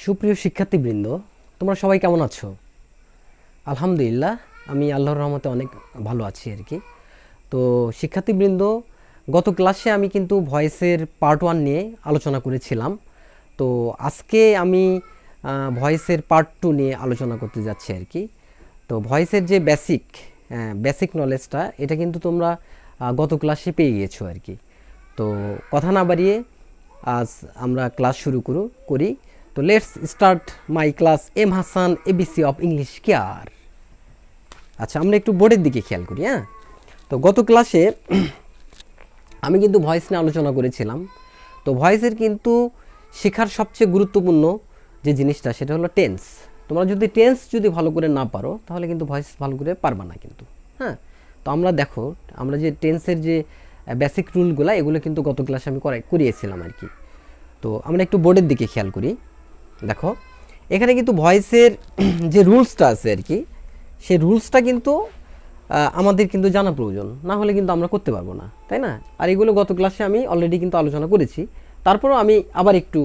সুপ্রিয় শিক্ষার্থীবৃন্দ, তোমরা সবাই কেমন আছো? আলহামদুলিল্লাহ, আমি আল্লাহর রহমতে অনেক ভালো আছি আর কি। তো শিক্ষার্থীবৃন্দ, গত ক্লাসে আমি কিন্তু ভয়েসের পার্ট 1 নিয়ে আলোচনা করেছিলাম। তো আজকে আমি ভয়েসের পার্ট 2 নিয়ে আলোচনা করতে যাচ্ছি আর কি। তো ভয়েসের যে বেসিক নলেজটা, এটা কিন্তু তোমরা গত ক্লাসে পেয়ে গিয়েছো আর কি। তো কথা না বাড়িয়ে আজ আমরা ক্লাস শুরু করি। তো let's start my class M Hasan ABC of English care. আচ্ছা, আমরা একটু বোর্ডের দিকে খেয়াল করি। তো গত ক্লাসে আমি কিন্তু ভয়েস নিয়ে আলোচনা করেছিলাম। তো ভয়েসের কিন্তু শেখার সবচেয়ে গুরুত্বপূর্ণ যে জিনিসটা, সেটা হলো টেন্স। তোমরা যদি টেন্স ভালো করে না পারো, তাহলে কিন্তু ভয়েস ভালো করে পারবা না কিন্তু। তো আমরা যে টেন্সের যে বেসিক রুলগুলো, এগুলো কিন্তু গত ক্লাসে আমি করিয়েছিলাম আর কি। তো আমরা একটু বোর্ডের দিকে খেয়াল করি। দেখো, এখানে কিন্তু ভয়েসের যে রুলসটা আছে আর কি, সেই রুলসটা কিন্তু আমাদের কিন্তু জানা প্রয়োজন, না হলে কিন্তু আমরা করতে পারবো না, তাই না? আর এগুলো গত ক্লাসে আমি অলরেডি কিন্তু আলোচনা করেছি, তারপরেও আমি আবার একটু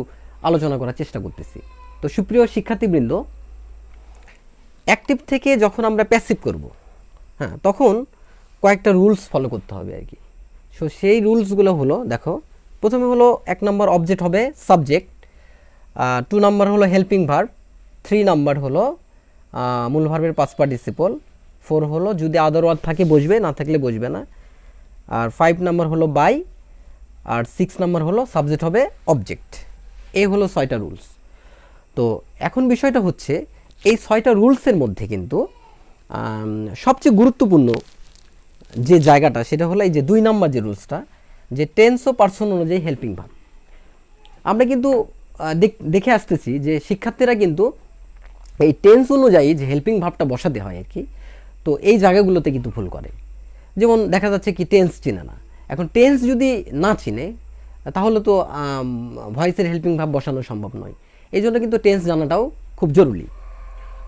আলোচনা করার চেষ্টা করতেছি। তো সুপ্রিয় শিক্ষার্থীবৃন্দ, অ্যাক্টিভ থেকে যখন আমরা প্যাসিভ করব, তখন কয়েকটা রুলস ফলো করতে হবে আর কি। সো সেই রুলসগুলো হলো, দেখো, প্রথমে হলো 1 নম্বর অবজেক্ট হবে সাবজেক্ট, 2 নম্বর হলো হেল্পিং ভার্ব, 3 নম্বর হলো মূল ভার্বের পাস্ট পার্টিসিপল, 4 হলো যদি আদার ওয়ার্ড থাকে বসবে, না থাকলে বসবে না, আর 5 নম্বর হলো বাই, আর 6 নম্বর হলো সাবজেক্ট হবে অবজেক্ট। এই হলো 6টা রুলস। তো এখন বিষয়টা হচ্ছে, এই 6টা রুলসের মধ্যে কিন্তু সবচেয়ে গুরুত্বপূর্ণ যে জায়গাটা, সেটা হলো এই যে 2 নম্বর যে রুলসটা, যে টেন্স ও পার্সন অনুযায়ী হেল্পিং ভার্ব। আমরা কিন্তু দেখে আসতেছি যে শিক্ষার্থীরা কিন্তু এই টেন্স অনুযায়ী যে হেল্পিং ভার্বটা বসাতে হয় আর কি, তো এই জায়গাগুলোতে কিন্তু ভুল করে। যেমন দেখা যাচ্ছে কি, টেন্স চিনে না। এখন টেন্স যদি না চিনে, তাহলে তো ভয়েসের হেল্পিং ভার্ব বসানো সম্ভব নয়। এই জন্য কিন্তু টেন্স জানাটাও খুব জরুরি।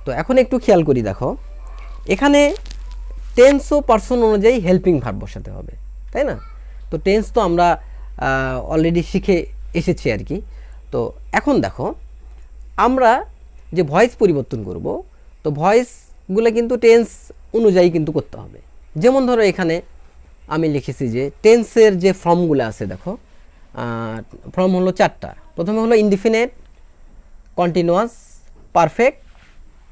তো এখন একটু খেয়াল করি, দেখো, এখানে টেন্স ও পার্সন অনুযায়ী হেল্পিং ভার্ব বসাতে হবে, তাই না? তো টেন্স তো আমরা অলরেডি শিখে এসেছি আর কি। তো এখন দেখো, আমরা যে ভয়েস পরিবর্তন করব, তো ভয়েসগুলো কিন্তু টেন্স অনুযায়ী কিন্তু করতে হবে। যেমন ধরো, এখানে আমি লিখেছি যে টেন্সের যে ফর্মগুলো আছে, দেখো, ফর্ম হলো 4টা। প্রথমে হলো ইনডিফিনিট, কন্টিনিউয়াস, পারফেক্ট,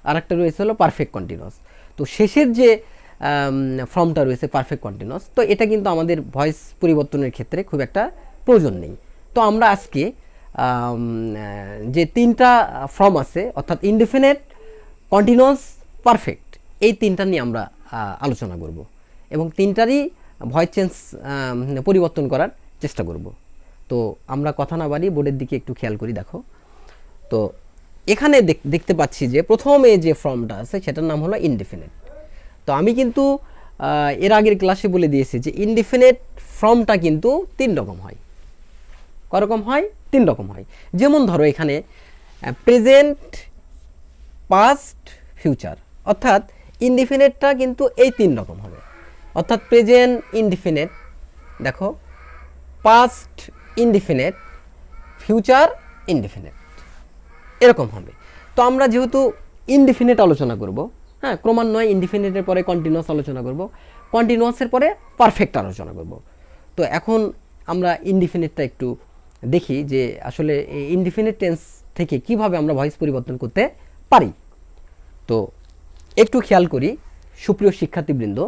আর একটা রয়েছে হলো পারফেক্ট কন্টিনিউয়াস। তো শেষের যে ফর্মটা রয়েছে পারফেক্ট কন্টিনিউয়াস, তো এটা কিন্তু আমাদের ভয়েস পরিবর্তনের ক্ষেত্রে খুব একটা প্রয়োজন নেই। তো আমরা আজকে যে 3টা ফর্ম আছে, অর্থাৎ ইনডিফিনিট, কন্টিনিউয়াস, পারফেক্ট, এই 3টা নিয়ে আমরা আলোচনা করব এবং 3টারই ভয়েস চেঞ্জ পরিবর্তন করার চেষ্টা করব। তো আমরা কথা না বাড়ি বোর্ডের দিকে একটু খেয়াল করি। দেখো, তো এখানে দেখতে পাচ্ছি যে প্রথমে যে ফর্মটা আছে, সেটার নাম হলো ইনডিফিনিট। তো আমি কিন্তু এর আগের ক্লাসে বলে দিয়েছি যে ইনডিফিনিট ফর্মটা কিন্তু 3 রকম হয়। করকম হয়? 3 রকম হয়। যেমন ধরো, এখানে প্রেজেন্ট, পাস্ট, ফিউচার, অর্থাৎ ইনডিফিনিটটা কিন্তু এই 3 রকম হবে। অর্থাৎ প্রেজেন্ট ইনডিফিনিট, দেখো, পাস্ট ইনডিফিনিট, ফিউচার ইনডিফিনিট, এরকম হবে। তো আমরা যেহেতু ইনডিফিনিট আলোচনা করব, ক্রমান্বয়ে ইনডিফিনিটের পরে কন্টিনিউয়াস আলোচনা করব, কন্টিনিউয়াসের পরে পারফেক্ট আলোচনা করব। তো এখন আমরা ইনডিফিনিটটা একটু দেখি যে আসলে এই ইনডিফিনিট টেন্স থেকে কিভাবে আমরা ভয়েস পরিবর্তন করতে পারি। তো একটু খেয়াল করি সুপ্রিয় শিক্ষার্থীবৃন্দ,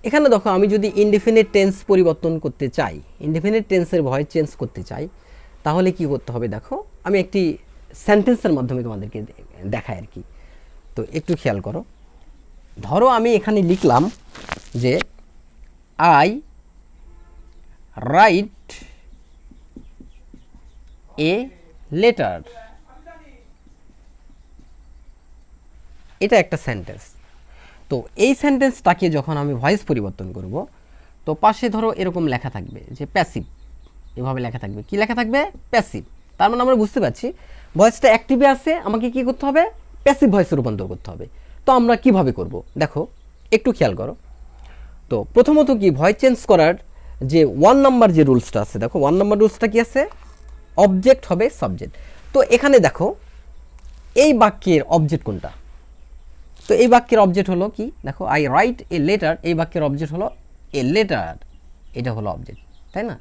এখানে দেখো, আমি যদি ইনডিফিনিট টেন্স পরিবর্তন করতে চাই, ইনডিফিনিট টেন্সের ভয়েস চেঞ্জ করতে চাই, তাহলে কি করতে হবে? দেখো, আমি একটি সেন্টেন্সের মাধ্যমে তোমাদেরকে দেখাই আর কি। তো একটু খেয়াল করো। ধরো, আমি এখানে লিখলাম যে আই রাইট এ লেটার। এটা একটা সেন্টেন্স। তো এই সেন্টেন্সটাকে যখন আমি ভয়েস পরিবর্তন করব, তো পাশে ধরো এরকম লেখা থাকবে যে প্যাসিভ। এভাবে লেখা থাকবে, কি লেখা থাকবে? প্যাসিভ। তার মানে আমরা বুঝতে পারছি ভয়েসটা অ্যাক্টিভে আছে, আমাকে কি করতে হবে? প্যাসিভ ভয়েসে রূপান্তর করতে হবে। তো আমরা কিভাবে করব? দেখো, একটু খেয়াল করো। তো প্রথমত কি, ভয়েস চেঞ্জ করার যে 1 নাম্বার যে রুলসটা আছে, দেখো 1 নাম্বার রুলসটা কি আছে? অবজেক্ট হবে সাবজেক্ট। তো এখানে দেখো এই বাক্যের অবজেক্ট কোনটা, তো এই বাক্যের অবজেক্ট হলো কি, দেখো আই রাইট এ লেটার, এই বাক্যের অবজেক্ট হলো এ লেটার, এটা হলো অবজেক্ট, তাই না?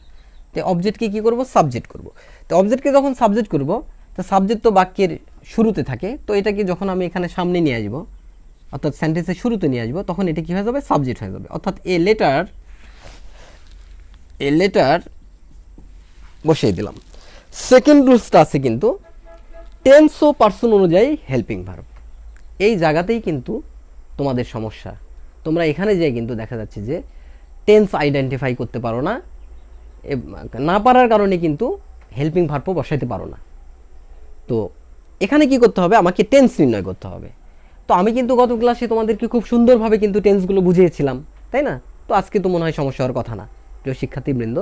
তো অবজেক্টকে কী করব, সাবজেক্ট করব। তো অবজেক্টকে যখন সাবজেক্ট করব, তো সাবজেক্ট তো বাক্যের শুরুতে থাকে, তো এটাকে যখন আমি এখানে সামনে নিয়ে আসবো, অর্থাৎ সেন্টেন্সের শুরুতে নিয়ে আসবো, তখন এটা কী হয়ে যাবে, সাবজেক্ট হয়ে যাবে। অর্থাৎ এ লেটার বসিয়ে দিলাম। সেকেন্ড রুলসটা আছে কিন্তু টেন্স ও পার্সন অনুযায়ী হেল্পিং ভার্ব, এই জায়গাতেই কিন্তু তোমাদের সমস্যা। তোমরা এখানে যেয়ে কিন্তু দেখা যাচ্ছে যে টেন্স আইডেন্টিফাই করতে পারো না, না পারার কারণে কিন্তু হেল্পিং ভার্বও বসাইতে পারো না। তো এখানে কি করতে হবে, আমাকে টেন্স নির্ণয় করতে হবে। তো আমি কিন্তু গত ক্লাসে তোমাদেরকে খুব সুন্দরভাবে কিন্তু টেন্সগুলো বুঝিয়েছিলাম, তাই না? তো আজকে তো মনে হয় সমস্যা হওয়ার কথা না। প্রিয় শিক্ষার্থীবৃন্দ,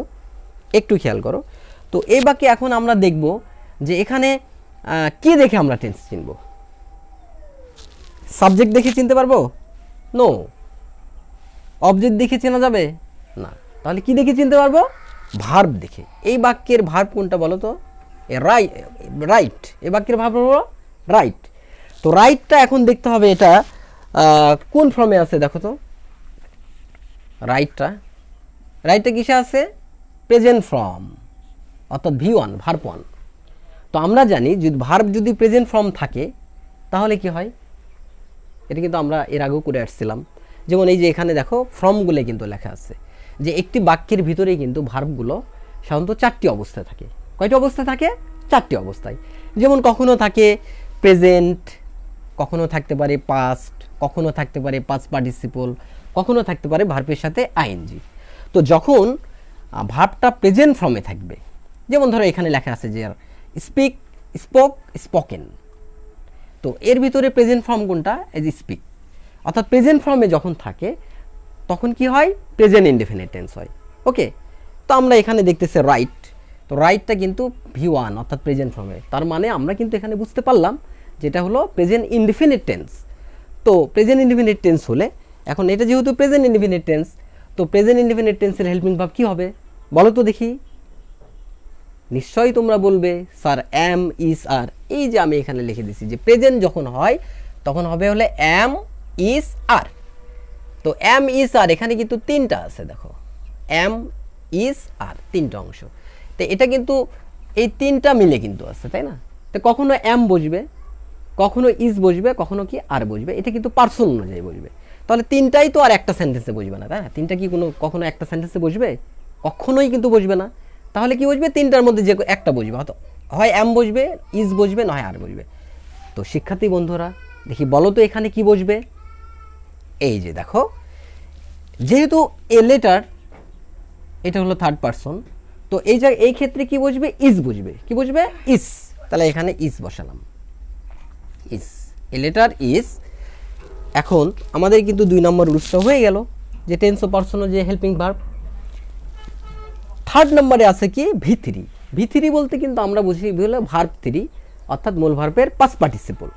একটু খেয়াল করো। তো এই বাক্যে এখন আমরা দেখব যে এখানে কি দেখে আমরা টেন্স চিনব। সাবজেক্ট দেখে চিনতে পারবো? নো। অবজেক্ট দেখে চেনা যাবে না। তাহলে কি দেখে চিনতে পারবো? ভার্ব দেখে। এই বাক্যের ভার্ব কোনটা বলো তো? রাইট। এই বাক্যের ভার্ব হলো রাইট। তো রাইটটা এখন দেখতে হবে এটা কোন ফর্মে আছে, দেখো তো। রাইটটা কিসে আছে? প্রেজেন্ট ফর্ম, অর্থাৎ V1, ভার্ব 1। তো আমরা জানি যদি ভার্ব যদি প্রেজেন্ট ফর্ম থাকে তাহলে কি হয়, এটা কিন্তু আমরা এর আগেও করে আসছিলাম। যেমন এই যে এখানে দেখো ফর্মগুলো কিন্তু লেখা আছে যে একটি বাক্যের ভিতরেই কিন্তু ভার্বগুলো সাধারণত 4টি অবস্থায় থাকে। কয়টি অবস্থায় থাকে? 4টি অবস্থায়। যেমন কখনো থাকে প্রেজেন্ট, কখনো থাকতে পারে পাস্ট, কখনো থাকতে পারে পাস্ট পার্টিসিপল, কখনো থাকতে পারে ভার্বের সাথে আইএনজি। তো যখন ভার্বটা প্রেজেন্ট ফর্মে থাকবে, যেমন ধরো এখানে লেখা আছে যে স্পোকেন, তো এর ভিতরে প্রেজেন্ট ফর্ম কোনটা? As speak. অর্থাৎ প্রেজেন্ট ফর্মে যখন থাকে তখন কি হয়? প্রেজেন্ট ইনডেফিনিট টেন্স হয়। ওকে, তো আমরা এখানে দেখতেছি রাইট। তো রাইটটা কিন্তু V1 অর্থাৎ প্রেজেন্ট ফর্মে, তার মানে আমরা কিন্তু এখানে বুঝতে পারলাম যেটা হলো প্রেজেন্ট ইনডেফিনিট টেন্স। তো প্রেজেন্ট ইনডেফিনিট টেন্স হলে এখন এটা যেহেতু প্রেজেন্ট ইনডেফিনিট টেন্স, তো প্রেজেন্ট ইনডেফিনিট টেন্সের হেল্পিং ভার্ব কী হবে বলো তো দেখি? নিশ্চয়ই তোমরা বলবে স্যার এম ইজ আর। এই যে আমি এখানে লিখে দিছি যে প্রেজেন্ট যখন হয় তখন হবে হলে এম ইজ আর। তো এম ইজ আর এখানে কিন্তু 3টা আছে, দেখো এম ইজ আর 3টা অংশ। তো এটা কিন্তু এই 3টা মিলে কিন্তু আছে, তাই না? তো কখনো এম বসবে, কখনো ইজ বসবে, কখনো কি আর বসবে। এটা কিন্তু পার্সন অনুযায়ী বসবে। তাহলে 3টাই তো আর একটা সেন্টেন্সে বসবে না, তাই না? 3টা কি কখনো একটা সেন্টেন্সে বসবে? কখনোই কিন্তু বসবে না। তাহলে কি বসবে? 3টার মধ্যে যে একটা বসবে, হয়তো হয় এম বসবে, ইজ বসবে, নয় আর বসবে। তো শিক্ষার্থী বন্ধুরা দেখি বলো তো এখানে কি বসবে? এই যে দেখো, যেহেতু এ লেটার, এটা হলো থার্ড পারসন, তো এই ক্ষেত্রে কি বসবে? ইজ বসবে। কি বসবে? ইজ। তাহলে এখানে ইজ বসালাম, ইজ। A letter is. এখন আমাদের কিন্তু 2 নম্বর রুলসটা হয়ে গেল যে টেন্স ও পারসন যে হেল্পিং ভার্ব। থার্ড নম্বরে আছে কি? V3 বলতে কিন্তু আমরা বুঝি হলো ভার্ব 3, অর্থাৎ মূল ভার্বের পাস্ট পার্টিসিপল।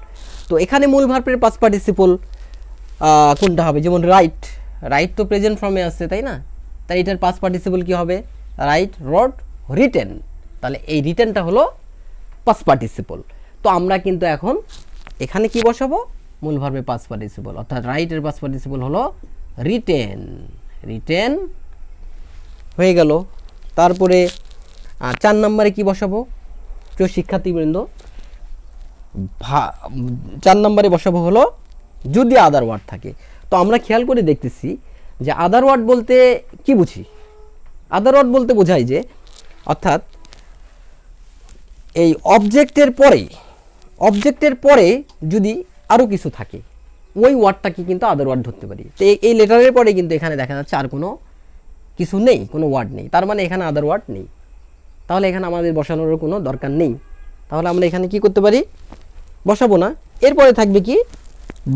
তো এখানে মূল ভার্বের পাস্ট পার্টিসিপল কোনটা হবে? যেমন রাইট তো প্রেজেন্ট ফর্মে আছে, তাই না? তাই এটার পাস্ট পার্টিসিপল কি হবে? Right, rod, written. তাহলে এই রিটেনটা হলো পাস্ট পার্টিসিপল। তো আমরা কিন্তু এখন এখানে কি বসাবো? মূল ভার্বের পাস্ট পার্টিসিপল, অর্থাৎ রাইটের পাস্ট পার্টিসিপল হলো রিটেন হয়ে গেল। তারপরে 4 নম্বরে কি বসাবো প্রিয় শিক্ষার্থীবৃন্দ? 4 নম্বরে বসাবো হলো যদি আদার ওয়ার্ড থাকে। তো আমরা খেয়াল করে দেখতেছি যে আদার ওয়ার্ড বলতে কি বুঝি? আদার ওয়ার্ড বলতে বোঝায় যে অর্থাৎ এই অবজেক্টের পরে যদি আরও কিছু থাকে, ওই ওয়ার্ডটাকে কিন্তু আদার ওয়ার্ড ধরতে পারি। তো এই লেটারের পরে কিন্তু এখানে দেখা যাচ্ছে আর কোনো কিছু নেই, কোনো ওয়ার্ড নেই, তার মানে এখানে আদার ওয়ার্ড নেই। তাহলে এখানে আমাদের বসানোর কোনো দরকার নেই। তাহলে আমরা এখানে কি করতে পারি? বসাবো না। এরপরে থাকবে কি?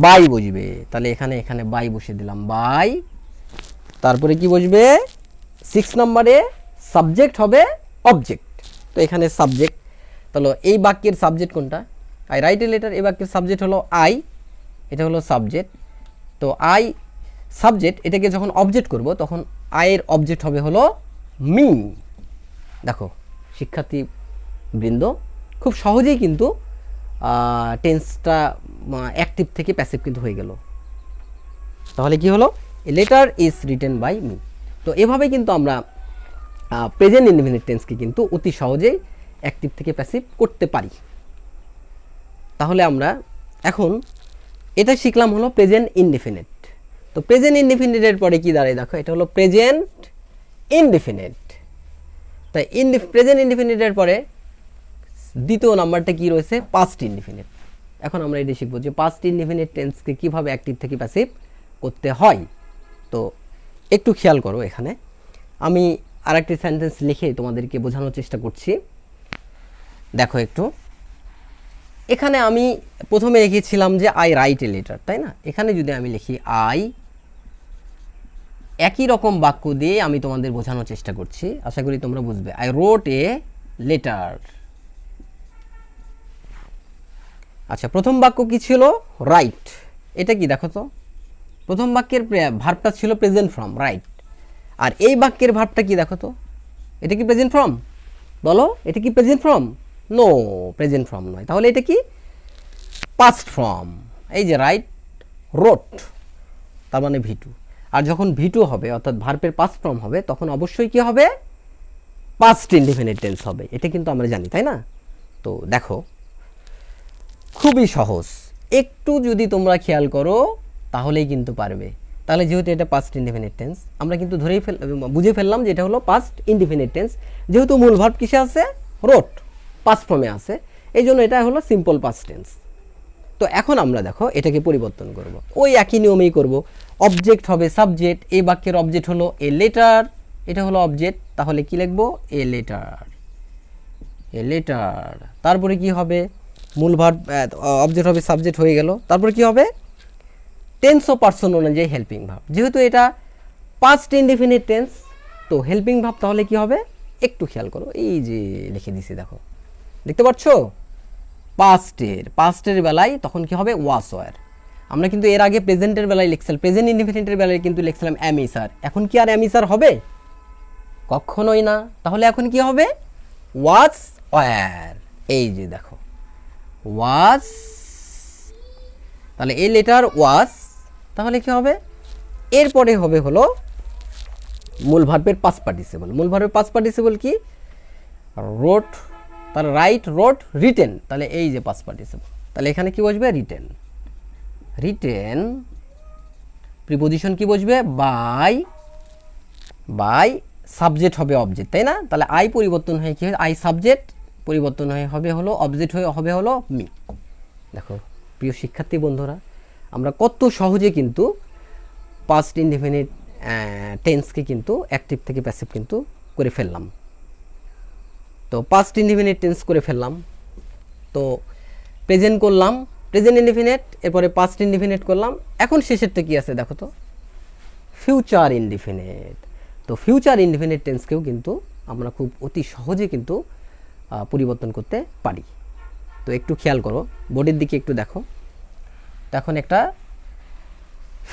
বাই বসবে। তাহলে এখানে বাই বসিয়ে দিলাম, বাই। তারপরে কি বসবে? 6 নম্বরে সাবজেক্ট হবে অবজেক্ট। তো এখানে সাবজেক্ট। তাহলে এই বাক্যের সাবজেক্ট কোনটা? I write a letter. এই বাক্যের সাবজেক্ট হলো আই, এটা হলো সাবজেক্ট। তো আই সাবজেক্ট, এটাকে যখন অবজেক্ট করব তখন আয়ের অবজেক্ট হবে হলো মি। দেখো শিক্ষার্থী বৃন্দ, খুব সহজেই কিন্তু টেন্সটা অ্যাক্টিভ থেকে প্যাসিভ কিন্তু হয়ে গেল। তাহলে কি হলো, a letter is written by me. তো এভাবে কিন্তু আমরা প্রেজেন্ট ইনডিফিনিট টেন্সকে কিন্তু অতি সহজেই অ্যাক্টিভ থেকে প্যাসিভ করতে পারি। তাহলে আমরা এখন এটা শিখলাম হলো প্রেজেন্ট ইনডিফিনিট। তো প্রেজেন্ট ইনডিফিনিটের পরে কি দাঁড়ায় দেখো, এটা হলো প্রেজেন্ট ইনডিফিনিট। তাই প্রেজেন্ট ইনডিফিনিটের পরে দ্বিতীয় নাম্বারটা কি রয়েছে, পাস্ট ইনডিফিনিট। এখন আমরা এটা শিখবো যে পাস্ট ইনডিফিনিট টেন্সকে কীভাবে অ্যাক্টিভ থেকে প্যাসিভ করতে হয়। তো একটু খেয়াল করো, এখানে আমি আরেকটি সেন্টেন্স লিখে তোমাদেরকে বোঝানোর চেষ্টা করছি। দেখো একটু, এখানে আমি প্রথমে লিখেছিলাম যে আই রাইট এ লেটার, তাই না? এখানে যদি আমি লিখি আই, একই রকম বাক্য দিয়ে আমি তোমাদের বোঝানোর চেষ্টা করছি, আশা করি তোমরা বুঝবে। I রোট a letter. আচ্ছা, প্রথম বাক্য কি ছিল, রাইট। এটা কি দেখো তো, প্রথম বাক্যের ভার্বটা ছিল প্রেজেন্ট ফর্ম, রাইট। আর এই বাক্যের ভার্বটা কি দেখো তো, এটা কি প্রেজেন্ট ফর্ম? বলো, এটা কি present form? No, present form নয়। তাহলে এটা কি, পাস্ট ফর্ম। এই যে রাইট, রোট, তার মানে ভি টু। আর যখন ভি টু হবে অর্থাৎ ভার্বের পাস্ট ফর্ম হবে, তখন অবশ্যই কি হবে, পাস্ট ইনডিফিনিট টেন্স হবে। এটা কিন্তু আমরা জানি, তাই না? তো দেখো, খুবই সহজ, একটু যদি তোমরা খেয়াল করো তাহলেই কিন্তু পারবে। তাহলে যেহেতু এটা পাস্ট ইনডিফিনিট টেন্স, আমরা কিন্তু বুঝে ফেললাম যে এটা হলো পাস্ট ইনডিফিনিট টেন্স। যেহেতু মূল ভার্ব কিসে আছে, রোট, পাস্ট ফর্মে আছে, এই জন্য এটা হলো সিম্পল পাস্ট টেন্স। তো এখন আমরা দেখো এটাকে পরিবর্তন করব, ওই একই নিয়মেই করব। অবজেক্ট হবে সাবজেক্ট, এই বাক্যের অবজেক্ট হলো এ লেটার, এটা হলো অবজেক্ট। তাহলে কি লিখবো, এ লেটার, এ লেটার। তারপরে কি হবে, মূল ভার্ব, অবজেক্ট হবে সাবজেক্ট হয়ে গেল। তারপরে কি হবে, টেন্স ও পার্সন অনুযায়ী হেল্পিং ভার্ব। যেহেতু এটা পাস্ট ইনডিফিনিট টেন্স, তো হেল্পিং ভার্ব তাহলে কি হবে, একটু খেয়াল করো, এই যে লিখে দিছি দেখো, দেখতে পাচ্ছ? পাস্টের বেলায় তখন কি হবে, ওয়াস ওয়ার। আমরা কিন্তু এর আগে প্রেজেন্টের বেলায় লিখছিলাম, প্রেজেন্ট ইনডিফিনিটের বেলায় কিন্তু লিখছিলাম এম ই স্যার। এখন কি আর এম ই স্যার হবে? কখনোই না। তাহলে এখন কি হবে, ওয়াস ওয়ার। এই যে দেখো, ওয়াস, তাহলে এই লেটার ওয়াস, তাহলে কি হবে, এরপরে হবে হলো মূল ভার্বের পাস্ট পার্টিসিপল। মূল ভার্বের পাস্ট পার্টিসিপল কি, রোট, তাহলে রাইট, রোট, রিটেন। তাহলে এই যে পাস্ট পার্টিসিপল, তাহলে এখানে কি বসবে, রিটেন। রিটেন, প্রিপোজিশন কি বসবে, বাই, বাই, সাবজেক্ট হবে অবজেক্ট, তাই না? তাহলে আই পরিবর্তন হয়ে কি হয়, আই সাবজেক্ট পরিবর্তন হয়ে হবে হলো অবজেক্ট, হয়ে হবে হলো মি। দেখো প্রিয় শিক্ষার্থী বন্ধুরা, আমরা কত সহজে কিন্তু পাস্ট ইনডিফিনিট টেন্সকে কিন্তু অ্যাক্টিভ থেকে প্যাসিভ কিন্তু করে ফেললাম। তো পাস্ট ইনডিফিনিট টেন্স করে ফেললাম, তো প্রেজেন্ট করলাম, প্রেজেন্ট ইনডিফিনিট, এরপরে পাস্ট ইনডিফিনিট করলাম। এখন শেষেরটা কি আছে দেখো তো, ফিউচার ইনডিফিনিট। তো ফিউচার ইনডিফিনিট টেন্সকেও কিন্তু আমরা খুব অতি সহজে কিন্তু পরিবর্তন করতে পারি। তো একটু খেয়াল করো, বোর্ডের দিকে একটু দেখো। তো এখন একটা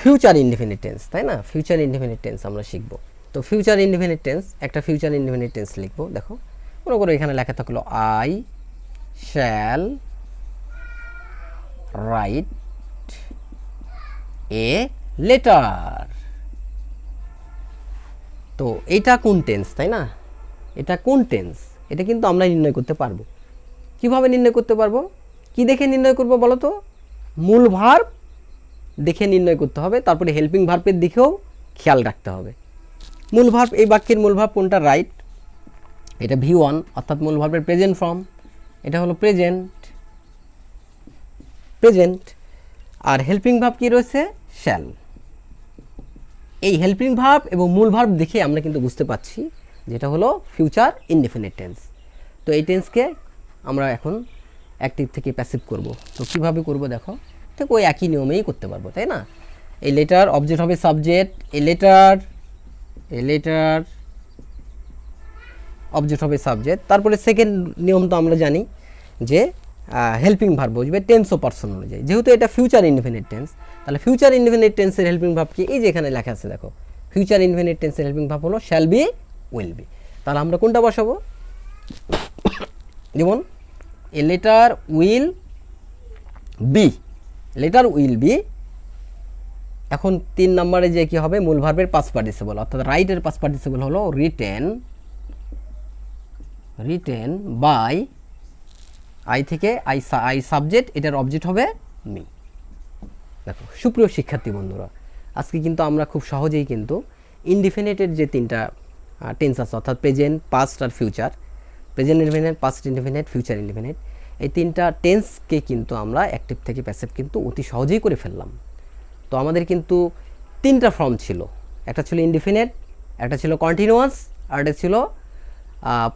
ফিউচার ইনডিফিনিট টেন্স, তাই না? ফিউচার ইনডিফিনিট টেন্স আমরা শিখবো। তো ফিউচার ইনডিফিনিট টেন্স, একটা ফিউচার ইনডিফিনিট টেন্স লিখবো। দেখো মনে করো এখানে লেখা থাকলো I shall write a letter. তো এইটা কোন টেন্স, তাই না? এটা কোন টেন্স, এটা কিন্তু আমরা নির্ণয় করতে পারবো। কিভাবে নির্ণয় করতে পারবো, কি দেখে নির্ণয় করবো বলো তো? মূল ভার্ব দেখে নির্ণয় করতে হবে, তারপরে হেল্পিং ভার্বের দিকেও খেয়াল রাখতে হবে। মূল ভার্ব, এই বাক্যের মূল ভার্ব কোনটা, রাইট, এটা V1 অর্থাৎ মূল ভার্বের প্রেজেন্ট ফর্ম, এটা হলো প্রেজেন্ট, প্রেজেন্ট। আর হেল্পিং ভার্ব কি রয়েছে, শ্যাল। এই হেল্পিং ভার্ব এবং মূল ভার্ব দেখে আমরা কিন্তু বুঝতে পারছি যেটা হলো ফিউচার ইনডিফিনিট টেন্স। তো এই টেন্সকে আমরা এখন অ্যাক্টিভ থেকে প্যাসিভ করব। তো কীভাবে করব দেখো, ঠিক ওই একই নিয়মেই করতে পারবো, তাই না? এই লেটার, অবজেক্ট হবে subject, a letter, a letter, object হবে সাবজেক্ট। তারপরে সেকেন্ড নিয়ম তো আমরা জানি যে হেল্পিং ভার্ব বসবে টেন্স ও পার্সন অনুযায়ী। যেহেতু এটা ফিউচার ইনডিফিনিট টেন্স, তাহলে ফিউচার ইনডিফিনিট টেন্সের হেল্পিং ভার্ব কি, এই যে এখানে লেখা আছে দেখো, ফিউচার ইনডিফিনিট টেন্সের হেল্পিং ভার্ব হলো শ্যাল বি, উইল বি। তাহলে আমরা কোনটা বসাবো, যেমন a letter will be, letter will be. এখন 3 নম্বরে যে কি হবে, মূল ভার্বের পাস্ট পার্টিসিপল, অর্থাৎ রাইটের পাস্ট পার্টিসিপল হলো রিটেন, রিটেন বাই, আই থেকে আই সাবজেক্ট, এটার অবজেক্ট হবে মি। দেখো সুপ্রিয় শিক্ষার্থী বন্ধুরা, আজকে কিন্তু আমরা খুব সহজেই কিন্তু ইনডিফিনিটের যে 3টা টেন্স আছে, অর্থাৎ প্রেজেন্ট, পাস্ট আর future, present indefinite, past indefinite, future indefinite, এই 3টা টেন্সকে কিন্তু আমরা অ্যাক্টিভ থেকে প্যাসিভ কিন্তু অতি সহজেই করে ফেললাম। তো আমাদের কিন্তু 3টা ফর্ম ছিল, একটা ছিল ইনডিফিনিট, একটা ছিল কন্টিনিউয়াস, আর একটা ছিল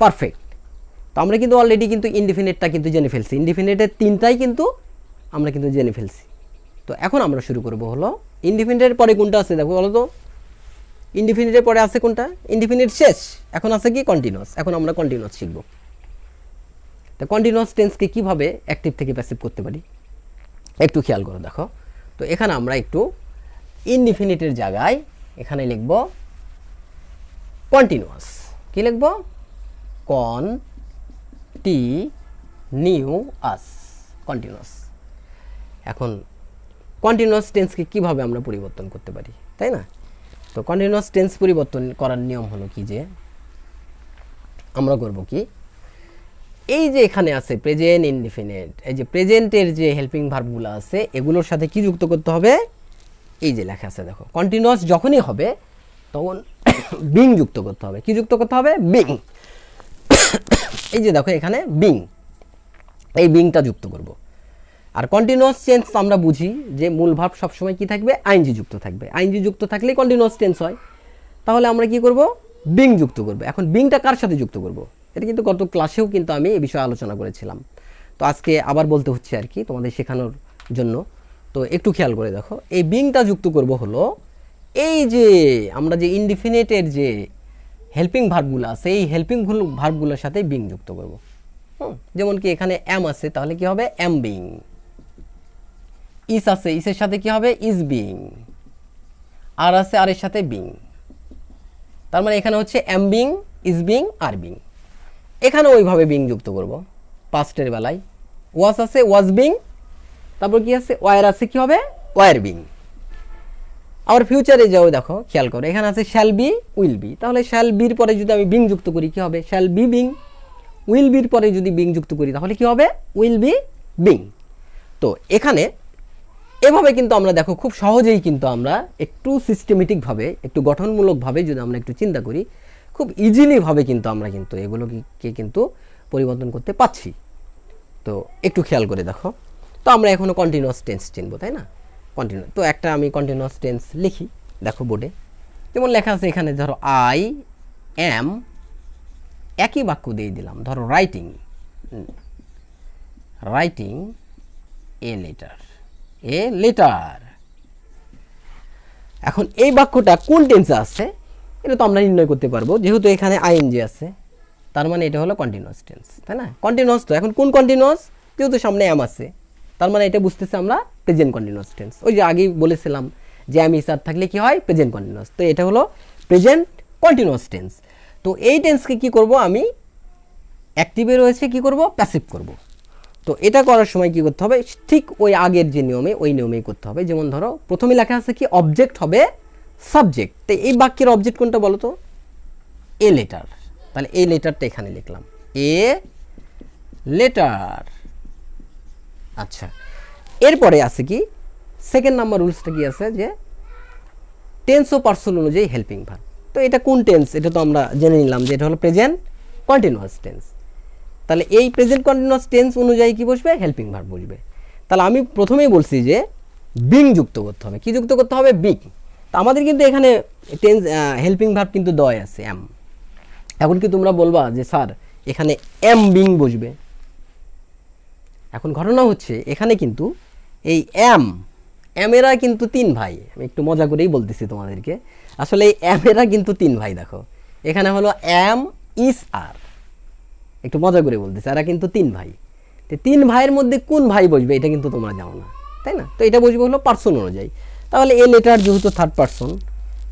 পারফেক্ট। তো আমরা কিন্তু অলরেডি কিন্তু ইনডিফিনিটটা কিন্তু জেনে ফেলছি, ইনডিফিনিটের 3টাই কিন্তু আমরা কিন্তু জেনে ফেলছি। তো এখন আমরা শুরু করব হলো ইনডিফিনিটের পরে কোনটা আছে, দেখো বলো তো, ইনডিফিনিটের পরে আছে কোনটা, ইনডিফিনিট শেষ, এখন আছে কি কন্টিনিউয়াস। এখন আমরা কন্টিনিউয়াস শিখব। তো কন্টিনিউয়াস টেন্সকে কিভাবে অ্যাক্টিভ থেকে প্যাসিভ করতে পারি একটু খেয়াল করো। দেখো তো এখানে আমরা একটু ইনডিফিনিটের জায়গায় এখানে লিখব কন্টিনিউয়াস। কি লিখব, কন্টিনিউয়াস, কন্টিনিউয়াস। এখন কন্টিনিউয়াস টেন্সকে কিভাবে আমরা পরিবর্তন করতে পারি, তাই না? তো কন্টিনিউয়াস টেন্স পরিবর্তন করার নিয়ম হলো কি, যে আমরা করব কি, এই যে এখানে আছে প্রেজেন্ট ইনডিফিনিট, এই যে প্রেজেন্টের যে হেল্পিং ভার্বগুলো আছে এগুলোর সাথে কি যুক্ত করতে হবে, এই যে লেখা আছে দেখো, কন্টিনিউয়াস যখনই হবে তখন বিং যুক্ত করতে হবে। কি যুক্ত করতে হবে, বিং। এই যে দেখো এখানে বিং, এই বিংটা যুক্ত করব। আর কন্টিনিউয়াস টেন্স আমরা বুঝি যে মূল ভার্ব সবসময় কি থাকবে, আইএনজি যুক্ত থাকবে। আইএনজি যুক্ত থাকলেই কন্টিনিউয়াস টেন্স হয়। তাহলে আমরা কি করব, বিং যুক্ত করব। এখন বিংটা কার সাথে যুক্ত করব, এটা কিন্তু গত ক্লাসেও কিন্তু আমি এই বিষয়ে আলোচনা করেছিলাম। তো আজকে আবার বলতে হচ্ছে আর কি তোমাদের শেখানোর জন্য। তো একটু খেয়াল করে দেখো, এই বিংটা যুক্ত করব হলো এই যে আমরা যে ইনডিফিনিটের যে হেল্পিং ভার্বগুলো আছে এই হেল্পিং ভার্বগুলোর সাথে বিং যুক্ত করব। যেমন কি এখানে এম আছে, তাহলে কি হবে, এম বিং। ইস আছে, ইসের সাথে কি হবে, ইজ বিং। আর আছে, আর এর সাথে বিং। তার মানে এখানে হচ্ছে am being, is being, are being. এখানে ওইভাবে বিং যুক্ত করব পাস্টের বেলায়। ওয়াজ আছে, ওয়াজ বিং। তারপর কি আছে, ওয়ার আছে, কি হবে, ওয়ার বিং। আবার ফিউচারে যাও, দেখো খেয়াল করো, এখানে আছে শ্যাল বি, উইল বি। তাহলে শ্যাল বির পরে যদি আমি বিং যুক্ত করি কি হবে, শ্যাল বি বিং। উইল বির পরে যদি বিং যুক্ত করি তাহলে কি হবে, উইল বি বিং। তো এখানে এভাবে কিন্তু আমরা দেখো খুব সহজেই কিন্তু আমরা একটু সিস্টেমেটিকভাবে, একটু গঠনমূলকভাবে যদি আমরা একটু চিন্তা করি, খুব ইজিলিভাবে কিন্তু আমরা কিন্তু এগুলোকে কিন্তু পরিবর্তন করতে পারছি। তো একটু খেয়াল করে দেখো। তো আমরা এখনও কন্টিনিউয়াস টেন্স চিনবো, তাই না? কন্টিনিউ। তো একটা আমি কন্টিনিউয়াস টেন্স লিখি, দেখো বোর্ডে যেমন লেখা আছে এখানে, ধরো আই অ্যাম, একই বাক্য দিয়ে দিলাম, ধরো writing, writing a letter, a letter. এখন এই বাক্যটা কোন টেন্সে আছে এটা তো আমরা নির্ণয় করতে পারবো, যেহেতু এখানে আইএনজি আছে, তার মানে এটা হলো কন্টিনিউয়াস টেন্স, তাই না? কন্টিনিউয়াস। তো এখন কোন কন্টিনিউয়াস, যেহেতু সামনে অ্যাম আছে, তার মানে এটা বুঝতেছে আমরা প্রেজেন্ট কন্টিনিউয়াস টেন্স। ওই যে আগেই বলেছিলাম যে অ্যাম ইজ আর থাকলে কি হয়, প্রেজেন্ট কন্টিনিউয়াস। তো এটা হলো প্রেজেন্ট কন্টিনিউয়াস টেন্স। তো এই টেন্সকে কি করব, আমি অ্যাক্টিভে রয়েছে কি করব, প্যাসিভ করব। তো এটা করার সময় কি করতে হবে, ঠিক ওই আগের যে নিয়মে, ওই নিয়মেই করতে হবে। যেমন ধরো প্রথমে লেখা আছে কি, অবজেক্ট হবে সাবজেক্ট। তো এই বাক্যের অবজেক্ট কোনটা বলো তো, এ লেটার। তাহলে এই লেটারটা এখানে লিখলাম, এ লেটার। আচ্ছা, এরপরে আছে কি, সেকেন্ড নাম্বার রুলসটা কি আছে, যে টেন্স ও পার্সন অনুযায়ী হেল্পিং ভার্ব। তো এটা কোন টেন্স, এটা তো আমরা জেনে নিলাম যে এটা হলো প্রেজেন্ট কন্টিনিউয়াস টেন্স। তাহলে এই প্রেজেন্ট কন্টিনিউয়াস টেন্স অনুযায়ী কি বসবে, হেল্পিং ভার্ব বসবে। তাহলে আমি প্রথমেই বলছি যে বিং যুক্ত করতে হবে। কি যুক্ত করতে হবে, বিং। তো আমাদের কিন্তু এখানে টেন্স হেল্পিং ভার্ব কিন্তু দয় আছে, এম। এখন কি তোমরা বলবা যে স্যার এখানে এম বিং বসবে? এখন ঘটনা হচ্ছে এখানে কিন্তু এই এমেরা কিন্তু 3 ভাই। আমি একটু মজা করেই বলতেছি তোমাদেরকে, আসলে এই এমেরা কিন্তু 3 ভাই। দেখো এখানে হলো এম, ইস, আর। একটু মজা করে বলতেছি, এরা কিন্তু 3 ভাই। তো 3 ভাইয়ের মধ্যে কোন ভাই বসবে এটা কিন্তু তোমরা জানো না, তাই না? তো এটা বসবে হলো পার্সন অনুযায়ী। তাহলে এ লেটার যেহেতু থার্ড পার্সন,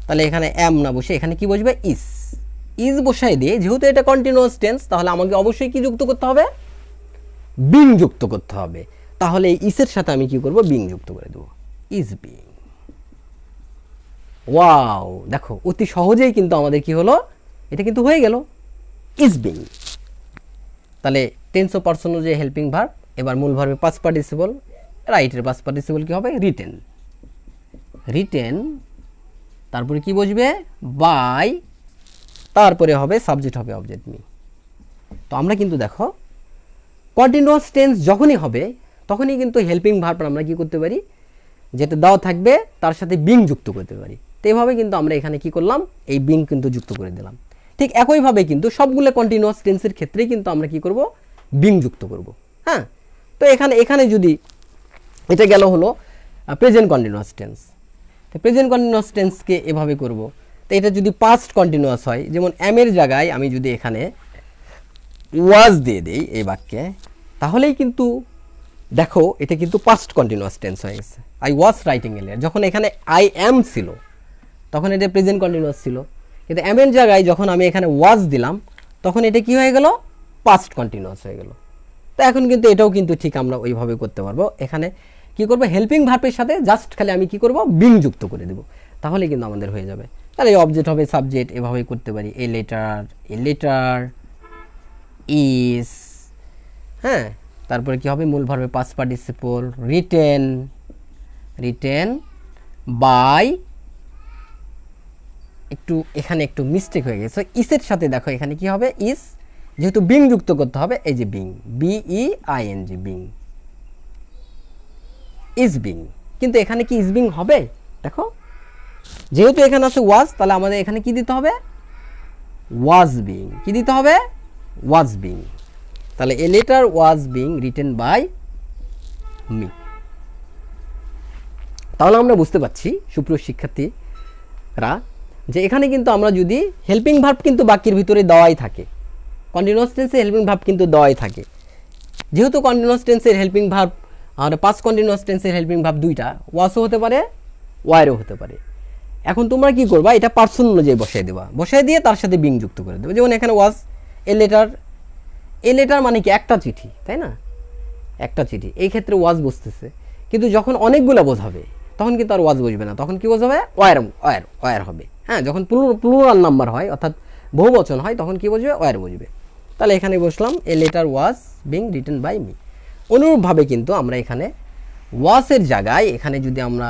তাহলে এখানে এম না বসে এখানে কি বসবে, ইস। ইজ বসাই দিয়ে, যেহেতু এটা কন্টিনিউয়াস টেন্স, তাহলে আমাকে অবশ্যই কি যুক্ত করতে হবে, বিং যুক্ত করতে হবে। তাহলে এই ইসের সাথে আমি কি করব, বিং যুক্ত করে দেবো, ইজ বিং। ওয়াও, দেখো অতি সহজেই কিন্তু আমাদের কি হলো, এটা কিন্তু হয়ে গেল, ইজ বিং। তাহলে টেন্স ও পার্সন যে হেল্পিং ভার্ব, এবার মূল ভার্বে পাস্ট পার্টিসিপল, রাইটের পাস্ট পার্টিসিপল কি হবে, রিটেন। রিটেন, তারপরে কি বসবে, বাই, তারপরে হবে সাবজেক্ট, হবে অবজেক্ট মি। তো আমরা কিন্তু দেখো কন্টিনিউয়াস টেন্স যখনই হবে তখনই কিন্তু হেল্পিং ভার্ব আমরা কি করতে পারি, যেটা দেওয়া থাকবে তার সাথে বিং যুক্ত করতে পারি। তো এইভাবে কিন্তু আমরা এখানে কি করলাম, এই বিং কিন্তু যুক্ত করে দিলাম। ঠিক একইভাবে কিন্তু সবগুলো কন্টিনিউয়াস টেন্সের ক্ষেত্রেই কিন্তু আমরা কি করব, বিং যুক্ত করব। হ্যাঁ, তো এখানে যদি এটা গেল হলো প্রেজেন্ট কন্টিনিউয়াস টেন্স, তো প্রেজেন্ট কন্টিনিউয়াস টেন্সকে এভাবে করব। তো এটা যদি পাস্ট কন্টিনিউয়াস হয়, যেমন এমের জায়গায় আমি যদি এখানে ওয়াজ দিয়ে দিই এই বাক্যে, তাহলেই কিন্তু দেখো এটা কিন্তু পাস্ট কন্টিনিউয়াস টেন্স হয়ে গেছে। আই ওয়াজ রাইটিং এলিয়ার, যখন এখানে আই অ্যাম ছিল তখন এটা প্রেজেন্ট কন্টিনিউয়াস ছিল, কিন্তু এমের জায়গায় যখন আমি এখানে ওয়াজ দিলাম তখন এটা কি হয়ে গেল, পাস্ট কন্টিনিউয়াস হয়ে গেল। তো এখন কিন্তু এটাও কিন্তু ঠিক আমরা ওইভাবে করতে পারবো। এখানে কি করব, হেল্পিং ভার্বের সাথে জাস্ট খালি আমি কি করব, বিং যুক্ত করে দেব, তাহলে কিন্তু আমাদের হয়ে যাবে। তাহলে অবজেক্ট হবে সাবজেক্ট, এভাবেই করতে পারি, এ লেটার ইজ, হ্যাঁ, তারপরে কি হবে, মূল ভার্বে পাস্ট পার্টিসিপল, রিটেন বাই, এখানে একটু মিস্টেক হয়ে গেছে, ইসের সাথে দেখো এখানে কি হবে, ইস, যেহেতু বিং যুক্ত করতে হবে, এই যে being, BEING, being, is being. কিন্তু এখানে কি ইজ বিং হবে, দেখো যেহেতু এখানে আছে ওয়াজ, তাহলে আমাদের এখানে কি দিতে হবে, ওয়াজ বিং, কি দিতে হবে, ওয়াজ বিং। তাহলে a letter was being written by me. তাহলে আমরা বুঝতে পারছি সুপ্রিয় শিক্ষার্থীরা যে এখানে কিন্তু আমরা যদি হেল্পিং ভার্ব কিন্তু বাক্যের ভিতরে দেওয়াই থাকে, কন্টিনিউয়াস টেন্সে হেল্পিং ভার্ব কিন্তু দেওয়াই থাকে। যেহেতু কন্টিনিউয়াস টেন্সের হেল্পিং ভার্ব আর পাস্ট কন্টিনিউয়াস টেন্সের হেল্পিং ভার্ব দুইটা, ওয়াসও হতে পারে ওয়ারও হতে পারে। এখন তোমরা কি করবা, এটা পার্সন অনুযায়ী বসাই দেবা, বসাই দিয়ে তার সাথে বিং যুক্ত করে দেবে। যেমন এখানে ওয়াজ, এ লেটার মানে কি, একটা চিঠি, তাই না, একটা চিঠি, এই ক্ষেত্রে ওয়াজ বসতেছে। কিন্তু যখন অনেকগুলো বোঝাবে তখন কিন্তু আর ওয়াজ বসবে না, তখন কি বোঝাবে, ওয়ার হবে। হ্যাঁ, যখন প্লুরাল নাম্বার হয় অর্থাৎ বহু বচন হয় তখন কি বসবে, ওয়ার বসবে। তাহলে এখানে বসলাম, a letter was being written by me. অনুরূপভাবে কিন্তু আমরা এখানে ওয়াসের জায়গায় এখানে যদি আমরা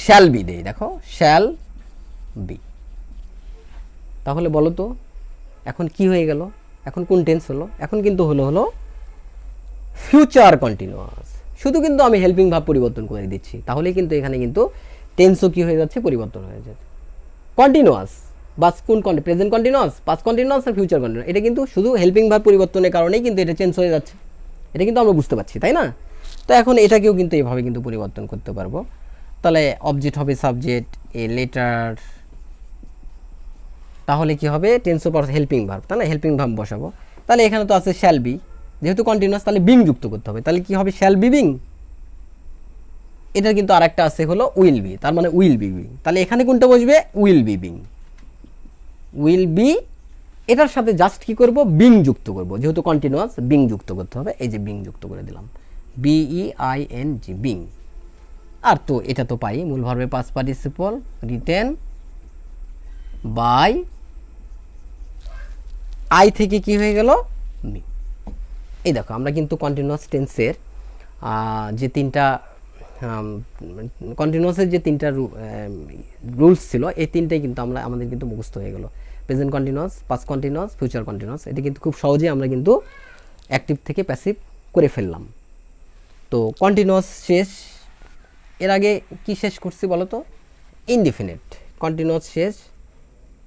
শ্যাল বি দেই, দেখো শ্যাল বি, তাহলে বলো তো এখন কি হয়ে গেল, এখন কোন টেন্স হলো, এখন কিন্তু হলো ফিউচার কন্টিনিউয়াস। শুধু কিন্তু আমি হেল্পিং ভার্ব পরিবর্তন করে দিচ্ছি, তাহলে কিন্তু এখানে কিন্তু টেন্সও কি হয়ে যাচ্ছে, পরিবর্তন হয়ে যাচ্ছে। কন্টিনিউয়াস বা কোন প্রেজেন্ট কন্টিনিউয়াস, পাস্ট কন্টিনিউয়াস আর ফিউচার কন্টিনিউয়াস, এটা কিন্তু শুধু হেল্পিং ভার্ব পরিবর্তনের কারণেই কিন্তু এটা চেঞ্জ হয়ে যাচ্ছে, এটা কিন্তু আমরা বুঝতে পারছি, তাই না। তো এখন এটাকেও কিন্তু এভাবে কিন্তু পরিবর্তন করতে পারবো। তাহলে অবজেক্ট হবে সাবজেক্ট, এ লেটার, তাহলে কি হবে, টেন্স ও পার্সন হেল্পিং ভার্ব, তাই না, হেল্পিং ভার্ব বসাবো। তাহলে এখানে তো আছে শ্যাল বি, যেহেতু কন্টিনিউয়াস তাহলে বিং যুক্ত করতে হবে, তাহলে কি হবে, শ্যাল বি বিং। এটার কিন্তু আরেকটা আছে হলো উইল বি, তার মানে উইল বি বিং। তাহলে এখানে কোনটা বসবে, will be being, will be, এটার সাথে জাস্ট কি করব, বিং যুক্ত করব, যেহেতু কন্টিনিউয়াস বিং যুক্ত করতে হবে, এই যে বিং যুক্ত করে দিলাম, BEING, বিং। আর তো এটা তো পাই, মূল ভার্বে past participle, written by, I থেকে কি হয়ে গেল, মি। এই দেখো আমরা কিন্তু কন্টিনিউয়াস টেন্সের যে তিনটা কন্টিনিউয়াসের যে তিনটা রুলস ছিল, এই তিনটাই কিন্তু আমাদের কিন্তু মুখস্থ হয়ে গেল, present continuous, past continuous, future continuous. এটা কিন্তু খুব সহজেই আমরা কিন্তু অ্যাক্টিভ থেকে প্যাসিভ করে ফেললাম। তো কন্টিনিউয়াস শেষ, এর আগে কি শেষ করছি বলো তো, ইনডিফিনিট, কন্টিনিউয়াস শেষ,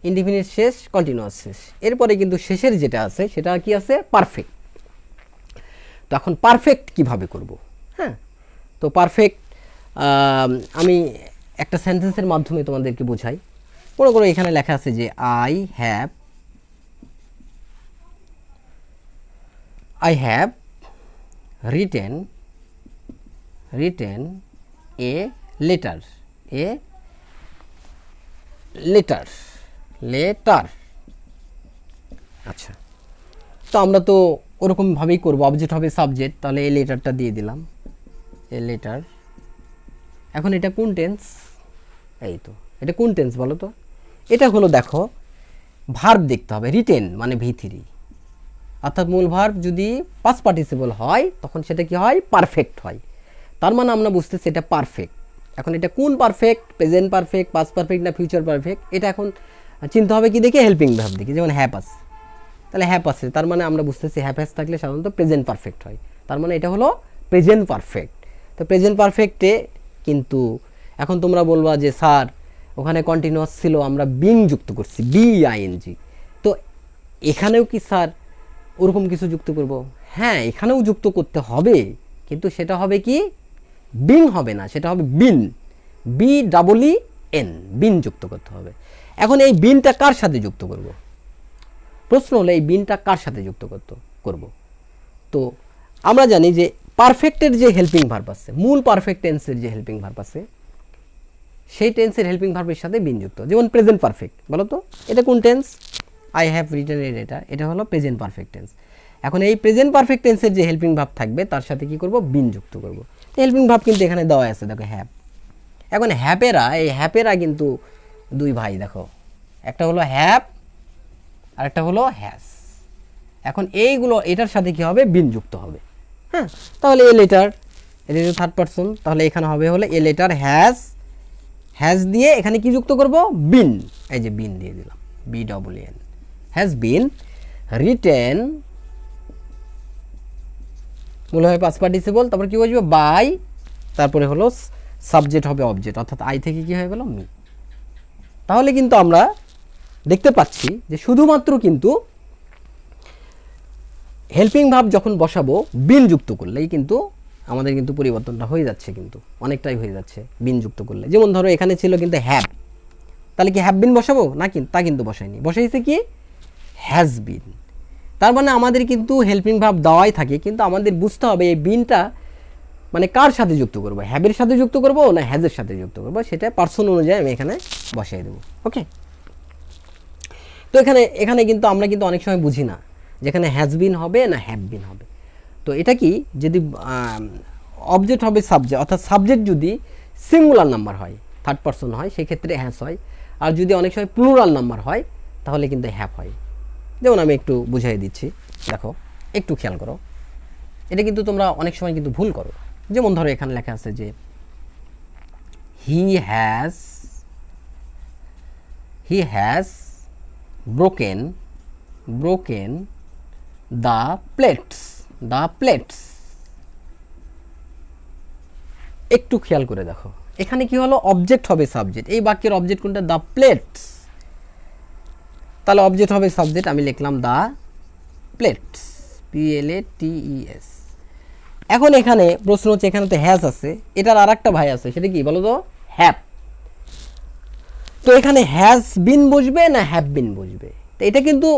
ইনডিফিনিট শেষ, কন্টিনিউয়াস শেষ। এরপরে কিন্তু শেষের যেটা আছে সেটা কি আছে, পারফেক্ট। তো এখন পারফেক্ট কিভাবে করব, হ্যাঁ, তো পারফেক্ট আমি একটা সেন্টেন্সের মাধ্যমে তোমাদেরকে বোঝাই। কোনো কোনো এখানে লেখা আছে যে I have written a letter, আচ্ছা, তো আমরা তো ওরকমভাবেই করবো, অবজেক্ট হবে সাবজেক্ট, তাহলে এই লেটারটা দিয়ে দিলাম, এই লেটার। এখন এটা কোন টেন্স? এই তো এটা কোন টেন্স বলো তো? এটা হলো দেখো ভার্ব দেখতে হবে, রিটেন মানে V3, অর্থাৎ মূল ভার্ব যদি পাস্ট পার্টিসিপল হয় তখন সেটা কি হয়? পারফেক্ট হয়। তার মানে আমরা বুঝতেছি এটা পারফেক্ট। এখন এটা কোন perfect? Present perfect, past perfect না ফিউচার পারফেক্ট? এটা এখন চিন্তা হবে কি দেখে? হেল্পিং ভার্ব দেখে। যেমন হ্যাপ আছে, তাহলে হ্যাপ আছে, তার মানে আমরা বুঝতেছি হ্যাপ হ্যাজ থাকলে সাধারণত প্রেজেন্ট পারফেক্ট হয়, তার মানে এটা হলো প্রেজেন্ট পারফেক্ট। তো প্রেজেন্ট পারফেক্টে কিন্তু এখন তোমরা বলবা যে স্যার ওখানে কন্টিনিউয়াস ছিল, আমরা বিং যুক্ত করছি, BING, তো এখানেও কি স্যার ওরকম কিছু যুক্ত করব? হ্যাঁ, এখানেও যুক্ত করতে হবে, কিন্তু সেটা হবে কি? বিং হবে না, সেটা হবে বিন, BEEN, বিন যুক্ত করতে হবে। এখন এই বিনটা কার সাথে যুক্ত করব? প্রশ্ন হলো এই বিনটা কার সাথে যুক্ত করব? তো আমরা জানি যে পারফেক্টের যে হেল্পিং ভার্ব আছে, মূল পারফেক্ট টেন্সের যে হেল্পিং ভার্ব আছে, সেই টেন্সের হেল্পিং ভার্বের সাথে বিন যুক্ত। যেমন প্রেজেন্ট পারফেক্ট, বলো তো এটা কোন টেন্স? আই হ্যাভ রিটেন এর, এটা হলো প্রেজেন্ট পারফেক্ট টেন্স। এখন এই প্রেজেন্ট পারফেক্ট টেন্সের যে হেল্পিং ভার্ব থাকবে তার সাথে কি করব? বিন যুক্ত করব। হেল্পিং ভার্ব কিন্তু এখানে দেওয়া আছে, দেখো হ্যাভ। এখন হ্যাপেরা কিন্তু দুই ভাই, দেখো একটা হলো হ্যাপ আর একটা হলো হ্যাজ। এখন এইগুলো এটার সাথে কি হবে? বিন যুক্ত হবে। হ্যাঁ, তাহলে এ লেটার, এটা থার্ড পারসন, তাহলে এখানে হবে হলো এ লেটার হ্যাজ দিয়ে এখানে কি যুক্ত করব? বিন, এই যে বিন দিয়ে দিলাম, BEEN, হ্যাজ বিন রিটেন, মূল হবে পাস্ট পার্টিসিপল, তারপর কি বসবে? বাই, তারপরে হলো সাবজেক্ট হবে অবজেক্ট, অর্থাৎ আই থেকে কি হয়ে গেল? মি। তাহলে কিন্তু আমরা দেখতে পাচ্ছি যে শুধুমাত্র কিন্তু হেল্পিং ভার্ব যখন বসাবো বিন যুক্ত করলেই কিন্তু আমাদের কিন্তু পরিবর্তনটা হয়ে যাচ্ছে, কিন্তু অনেকটাই হয়ে যাচ্ছে বিন যুক্ত করলে। যেমন ধরো এখানে ছিল কিন্তু হ্যাভ, তাহলে কি হ্যাভ বিন বসাবো? না, তা কিন্তু বসাইনি, বসাইছে কি? Has been. তার মানে আমাদের কিন্তু হেল্পিং ভার্ব দেওয়াই থাকে, কিন্তু আমাদের বুঝতে হবে এই বিনটা মানে কার সাথে যুক্ত করবো, হ্যাভের সাথে যুক্ত করবো না হ্যাজের সাথে যুক্ত করবো, সেটা পার্সন অনুযায়ী আমি এখানে বসাই দেবো। ওকে, তো এখানে কিন্তু আমরা কিন্তু অনেক সময় বুঝি না যেখানে হ্যাজ বিন হবে না হ্যাভ বিন হবে। তো এটা কি, যদি অবজেক্ট হবে সাবজেক্ট, অর্থাৎ সাবজেক্ট যদি সিঙ্গুলার নাম্বার হয়, থার্ড পারসন হয়, সেক্ষেত্রে হ্যাজ হয়, আর যদি অনেক সময় প্লুরাল নাম্বার হয় তাহলে কিন্তু হ্যাভ হয়। যেমন আমি একটু বুঝাই দিচ্ছি, দেখো একটু খেয়াল করো, এটা কিন্তু তোমরা অনেক সময় কিন্তু ভুল করো। যেমন ধরো এখানে লেখা আছে যে he has broken the plates. একটু খেয়াল করে দেখো, এখানে কি হলো? অবজেক্ট হবে সাবজেক্ট, এই বাক্যের অবজেক্ট কোনটা? দ্য প্লেটস, তাহলে অবজেক্ট হবে সাবজেক্ট, আমি লিখলাম দ্য প্লেটস, PLATES। এখন এখানে প্রশ্ন হচ্ছে, এখানে তো হ্যাজ আছে, এটার আর একটা ভাই আছে, সেটা কি বলো তো? হ্যাভ। তো এখানে হ্যাজ বিন বসবে না হ্যাভ বিন বসবে? তো এটা কিন্তু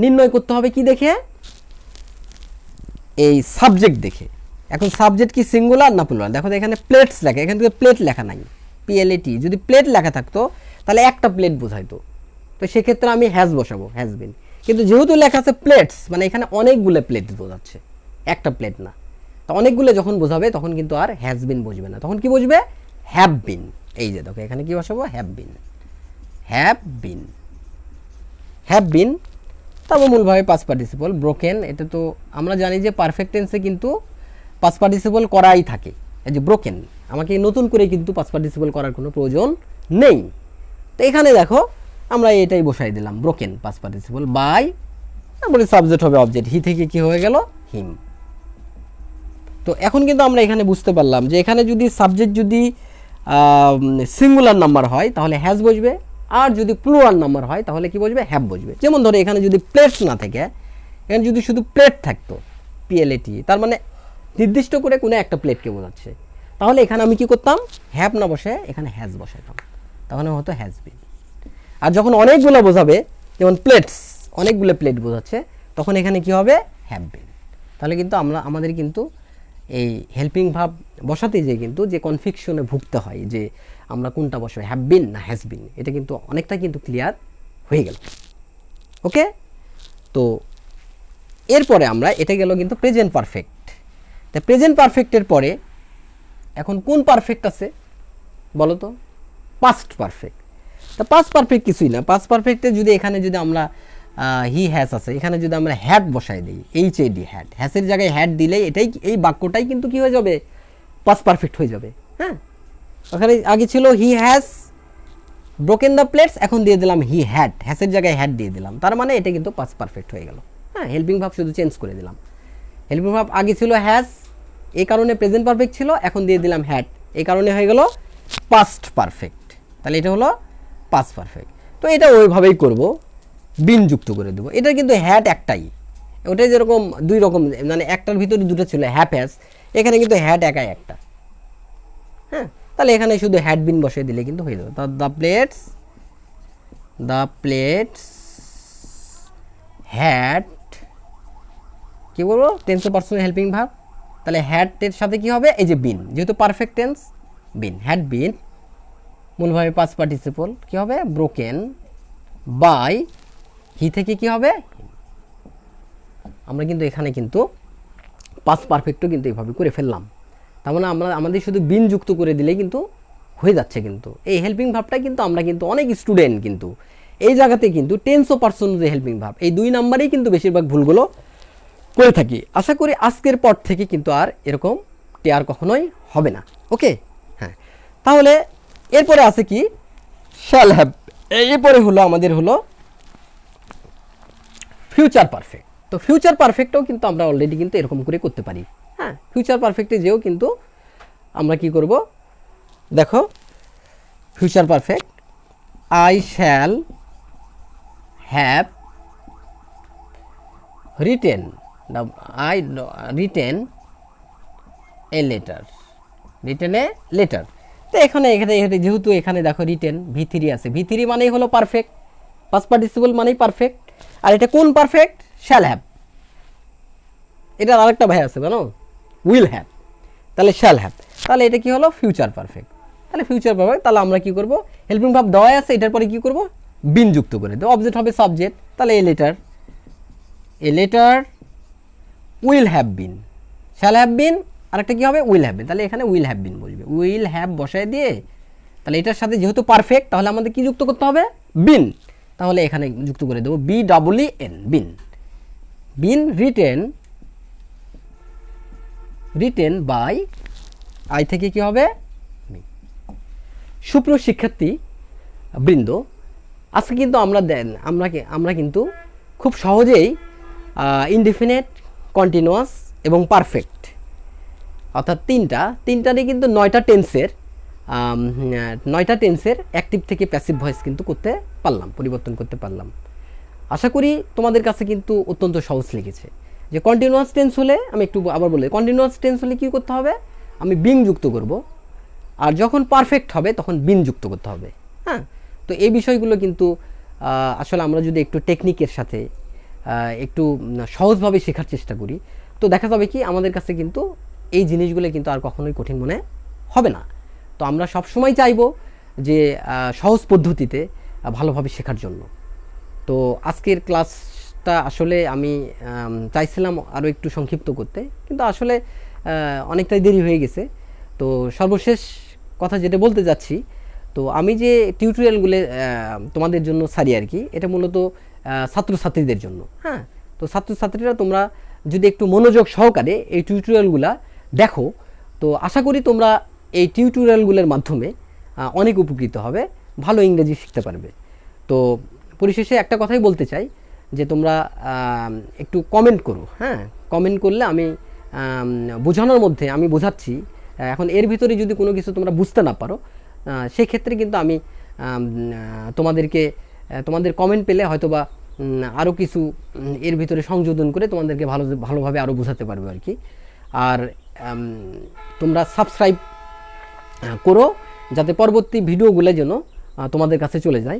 নির্ণয় করতে হবে কি দেখে? এই সাবজেক্ট দেখে। এখন সাবজেক্ট কি সিঙ্গুলার না প্লুরাল? দেখো এখানে প্লেটস লেখা, এখান থেকে প্লেট লেখা নাই, PLAT। যদি প্লেট লেখা থাকতো তাহলে একটা প্লেট বোঝাইতো, তো সেক্ষেত্রে আমি হ্যাজ বসাবো, হ্যাজ বিন। কিন্তু যেহেতু লেখা আছে প্লেটস, মানে এখানে অনেকগুলো প্লেট বোঝাচ্ছে, একটা প্লেট না। তো অনেকগুলো যখন বোঝাবে তখন কিন্তু আর হ্যাজ বিন বসবে না, তখন কি বসবে? Have been. এই যে দেখো এখানে কি বসাবো? Have been. তারপর মূলভাবে পাস্ট পার্টিসিপল ব্রোকেন, এটা তো আমরা জানি যে পারফেক্ট টেন্সে কিন্তু পাস্ট পার্টিসিপল করাই থাকে। এই যে ব্রোকেন, আমাকে নতুন করে কিন্তু পাস্ট পার্টিসিপল করার কোনো প্রয়োজন নেই। তো এখানে দেখো আমরা এটাই বসাই দিলাম, ব্রোকেন পাস্ট পার্টিসিপল বাই, তারপরে সাবজেক্ট হবে অবজেক্ট, হি থেকে কি হয়ে গেল? হিম। তো এখন কিন্তু আমরা এখানে বুঝতে পারলাম যে এখানে যদি সাবজেক্ট যদি সিঙ্গুলার নাম্বার হয় তাহলে হ্যাজ বসবে, আর যদি প্লুরাল নাম্বার হয় তাহলে কি বসবে? হ্যাভ বসবে। যেমন ধরো এখানে যদি প্লেটস না থাকে, এখানে যদি শুধু প্লেট থাকতো, PLAT, তার মানে নির্দিষ্ট করে কোনো একটা প্লেটকে বোঝাচ্ছে, তাহলে এখানে আমি কি করতাম? হ্যাভ না বসে এখানে হ্যাজ বসাইতাম, তখন হতো হ্যাজ বিন। আর যখন অনেকগুলো বোঝাবে, যেমন প্লেটস, অনেকগুলো প্লেট বোঝাচ্ছে, তখন এখানে কি হবে? Have been. তাহলে কিন্তু আমাদের কিন্তু এই হেল্পিং ভার্ব বসাতে যেয়ে কিন্তু যে কনফিউশনে ভুগতে হয় যে আমরা কোনটা বসাবো, হ্যাভ বিন না হ্যাজ বিন, এটা কিন্তু অনেকটা কিন্তু ক্লিয়ার হয়ে গেল। ওকে, তো এরপরে আমরা এটা গেল কিন্তু প্রেজেন্ট পারফেক্ট। তা প্রেজেন্ট পারফেক্টের পরে এখন কোন পারফেক্ট আছে বলো তো? Past perfect. তা পাস্ট পারফেক্ট কিছুই না। পাস্ট পারফেক্টে যদি এখানে যদি আমরা হি হ্যাজ আছে, এখানে যদি আমরা হ্যাড বসাই দিই, HAD হ্যাড, হ্যাসের জায়গায় হ্যাড দিলেই এটাই এই বাক্যটাই কিন্তু কি হয়ে যাবে? পাস্ট পারফেক্ট হয়ে যাবে। হ্যাঁ, ওখানে আগে ছিল he has broken the plates, এখন দিয়ে দিলাম হি হ্যাড, হ্যাসের জায়গায় হ্যাড দিয়ে দিলাম, তার মানে এটা কিন্তু পাস্ট পারফেক্ট হয়ে গেল। হ্যাঁ, হেল্পিং ভার্ব শুধু চেঞ্জ করে দিলাম। হেল্পিং ভার্ব আগে ছিল হ্যাজ, এই কারণে প্রেজেন্ট পারফেক্ট ছিল, এখন দিয়ে দিলাম হ্যাড, এই কারণে হয়ে গেল পাস্ট পারফেক্ট। তাহলে এটা হলো পাস্ট পারফেক্ট। তো এটা ওইভাবেই করব, বিন যুক্ত করে দেবো। এটা কিন্তু হ্যাড একটাই, ওটাই যেরকম দুই রকম, মানে একটার ভিতরে দুটো ছিল হ্যাপ হ্যাজ, এখানে কিন্তু হ্যাড একাই একটা। হ্যাঁ, তাহলে এখানে শুধু হ্যাড বিন বসিয়ে দিলে কিন্তু হয়ে যাবে। দ্য প্লেটস হ্যাড, কি বলবো, টেন্স পার্সন হেল্পিং ভার্ব, তাহলে হ্যাডের সাথে কি হবে? এই যে বিন, যেহেতু perfect tense, been, had been, মূলভাবে পাস্ট পার্টিসিপল, কি হবে? ব্রোকেন বাই, হি থেকে কি হবে? আমরা কিন্তু এখানে কিন্তু পাস্ট পারফেক্টও কিন্তু এইভাবে করে ফেললাম। তার মানে আমরা আমাদের শুধু বিন যুক্ত করে দিলেই কিন্তু হয়ে যাচ্ছে। কিন্তু এই হেল্পিং ভার্বটা কিন্তু আমরা কিন্তু অনেক স্টুডেন্ট কিন্তু এই জায়গাতে কিন্তু টেন্স ও পার্সন যে হেল্পিং ভার্ব, এই দুই নাম্বারেই কিন্তু বেশিরভাগ ভুলগুলো করে থাকি। আশা করি আজকের পর থেকে কিন্তু আর এরকম আর কখনোই হবে না। ওকে, হ্যাঁ, তাহলে এরপরে আছে কি? Shall have. এরপরে হলো আমাদের হলো ফিউচার পারফেক্ট। তো ফিউচার পারফেক্টও কিন্তু আমরা অলরেডি কিন্তু এরকম করে করতে পারি। হ্যাঁ, ফিউচার পারফেক্টে যেও কিন্তু আমরা কি করব? দেখো, future perfect, I shall have written, written a letter, written a letter. তো এখানে যেহেতু এখানে দেখো রিটেন V3 আছে, V3 মানেই হলো পারফেক্ট, পাস্ট পার্টিসিপল মানেই পারফেক্ট। আর এটা কোন পারফেক্ট? Shall have. এটার আরেকটা ভাই আছে জানো, উইল হ্যাভ, তাহলে শ্যাল হ্যাভ, তাহলে এটা কি হলো? Future perfect. তাহলে ফিউচার পারফেক্ট, তাহলে আমরা কি করব? হেল্পিং ভার্ব দেওয়া আছে, এটার পরে কি করব? বিন যুক্ত করে দেবো। অবজেক্ট হবে সাবজেক্ট, তাহলে a letter will have been, shall have been, আরেকটা কি হবে? উইল হ্যাভ বিন, তাহলে এখানে উইল হ্যাভ বিন বলবে। উইল হ্যাভ বসায় দিয়ে, তাহলে এটার সাথে যেহেতু পারফেক্ট, তাহলে আমাদের কি যুক্ত করতে হবে? বিন, তাহলে এখানে যুক্ত করে দেবো BEEN, been. Been written by, I থেকে কি হবে? সুপ্রিয় শিক্ষার্থী বৃন্দ, আজকে কিন্তু আমরা কিন্তু খুব সহজেই ইনডিফিনিট, কন্টিনিউয়াস এবং পারফেক্ট, অর্থাৎ তিনটারই কিন্তু 9টা টেন্সের অ্যাক্টিভ থেকে প্যাসিভ ভয়েস কিন্তু করতে পারলাম, পরিবর্তন করতে পারলাম। আশা করি তোমাদের কাছে কিন্তু অত্যন্ত সহজ লেগেছে। যে কন্টিনিউয়াস টেন্স হলে, আমি একটু আবার বলি, কন্টিনিউয়াস টেন্স হলে কী করতে হবে? আমি বিং যুক্ত করব, আর যখন পারফেক্ট হবে তখন বিন যুক্ত করতে হবে। হ্যাঁ, তো এই বিষয়গুলো কিন্তু আসলে আমরা যদি একটু টেকনিকের সাথে একটু সহজভাবে শেখার চেষ্টা করি, তো দেখা যাবে কি আমাদের কাছে কিন্তু এই জিনিসগুলো কিন্তু আর কখনোই কঠিন মনে হবে না। তো আমরা সবসময় চাইব যে সহজ পদ্ধতিতে ভালোভাবে শেখার জন্য। তো আজকের ক্লাসটা আসলে আমি চাইছিলাম আরও একটু সংক্ষিপ্ত করতে, কিন্তু আসলে অনেকটাই দেরি হয়ে গেছে। তো সর্বশেষ কথা যেটা বলতে যাচ্ছি, তো আমি যে টিউটোরিয়ালগুলো তোমাদের জন্য সারি আর কি, এটা মূলত ছাত্রছাত্রীদের জন্য। হ্যাঁ, তো ছাত্রছাত্রীরা তোমরা যদি একটু মনোযোগ সহকারে এই টিউটোরিয়ালগুলো দেখো, তো আশা করি তোমরা এই টিউটোরিয়ালগুলোর মাধ্যমে অনেক উপকৃত হবে, ভালো ইংরেজি শিখতে পারবে। তো পরিশেষে একটা কথাই বলতে চাই যে তোমরা একটু কমেন্ট করো। হ্যাঁ, কমেন্ট করলে আমি বোঝানোর মধ্যে আমি বোঝাচ্ছি। এখন এর ভিতরে যদি কোনো কিছু তোমরা বুঝতে না পারো, সেক্ষেত্রে কিন্তু আমি তোমাদের কমেন্ট পেলে হয়তোবা আরও কিছু এর ভিতরে সংযোজন করে তোমাদেরকে ভালোভাবে আরও বোঝাতে পারবে আর কি। আর তোমরা সাবস্ক্রাইব করো, যাতে পরবর্তী ভিডিওগুলো যেন তোমাদের কাছে চলে যায়,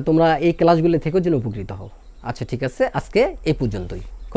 তোমরা এই ক্লাসগুলো থেকেও যেন উপকৃত হও। আচ্ছা, ঠিক আছে, আজকে এই পর্যন্তই।